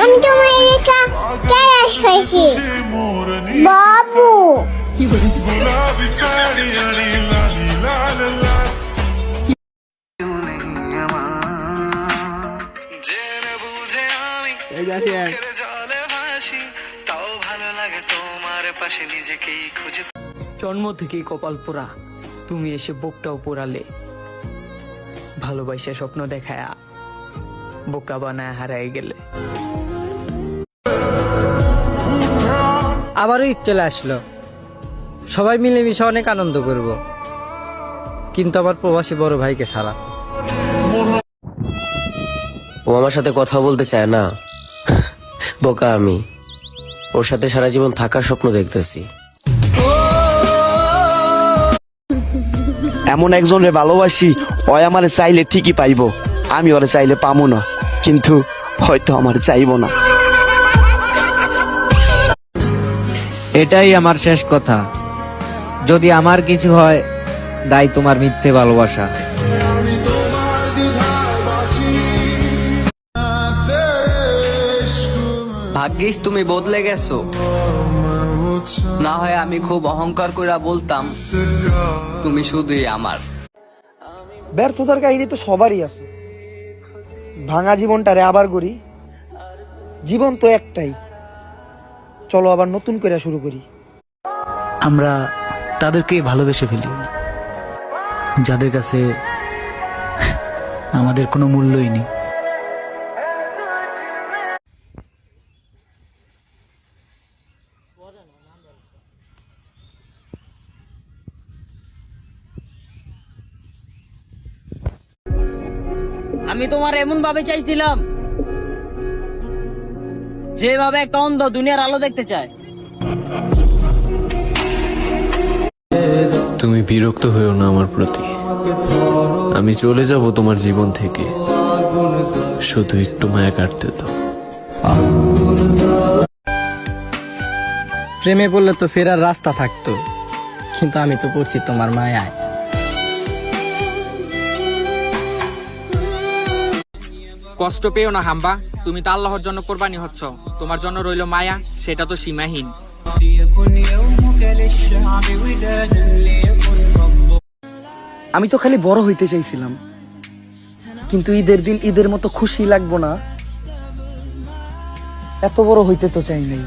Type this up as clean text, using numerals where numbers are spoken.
আমি তোমার রেখা ক্যারাস খাইছি বাবু। জন্ম থেকেই কপাল পোড়া, তুমি এসে বুকটাও পোড়ালে। ভালোবাসা স্বপ্ন দেখায়া বোকা বানায় হারাই গেলে। আবারও ঈদ চলে আসলো, সবাই মিলেমিশে অনেক আনন্দ করব, কিন্তু আমার প্রবাসী বড় ভাইকে ছাড়া। ও আমার সাথে কথা বলতে চায় না, বোকা আমি। ওর সাথে সারা জীবন থাকার স্বপ্ন দেখতেছি। এমন একজনের ভালোবাসি, ওই আমার চাইলে ঠিকই পাইবো, আমি ওরে চাইলে পামু না, কিন্তু হয়তো আমার চাইবো না। এটাই আমার শেষ কথা, যদি আমার কিছু হয় দায় তোমার মিথ্যে ভালোবাসা। ভাগ্যিস তুমি বদলে গেছো, না হয় আমি খুব অহংকার করে বলতাম তুমি শুধুই আমার। ব্যর্থতার কাহিনী তো সবারই আছে, ভাঙা জীবনটারে আবার গড়ি। জীবন তো একটাই, চলো আবার নতুন করে শুরু করি। আমরা তাদেরকেই ভালোবেসে ফেলি যাদের কাছে আমাদের কোনো মূল্যই নেই। আমি তোমার এমন ভাবে চাইছিলাম যেভাবে একটা অন্ধ দুনিয়ার আলো দেখতে চায়। তুমি বিরক্ত হয়েও না আমার প্রতি, আমি চলে যাব তোমার জীবন থেকে, শুধু একটু মায়া কাটতে দাও। প্রেমে পড়লে তো ফেরার রাস্তা থাকতো, কিন্তু আমি তো পড়ছি তোমার মায়ায়। কষ্ট পেও না হাম্বা, তুমি তো আল্লাহর জন্য কোরবানি হচ্ছ, তোমার জন্য রইল মায়া, সেটা তো সীমাহীন। আমি তো খালি বড় হইতে চাইছিলাম, কিন্তু ঈদের দিন ঈদের মতো খুশি লাগবো না, এত বড় হইতে তো চাই নাই।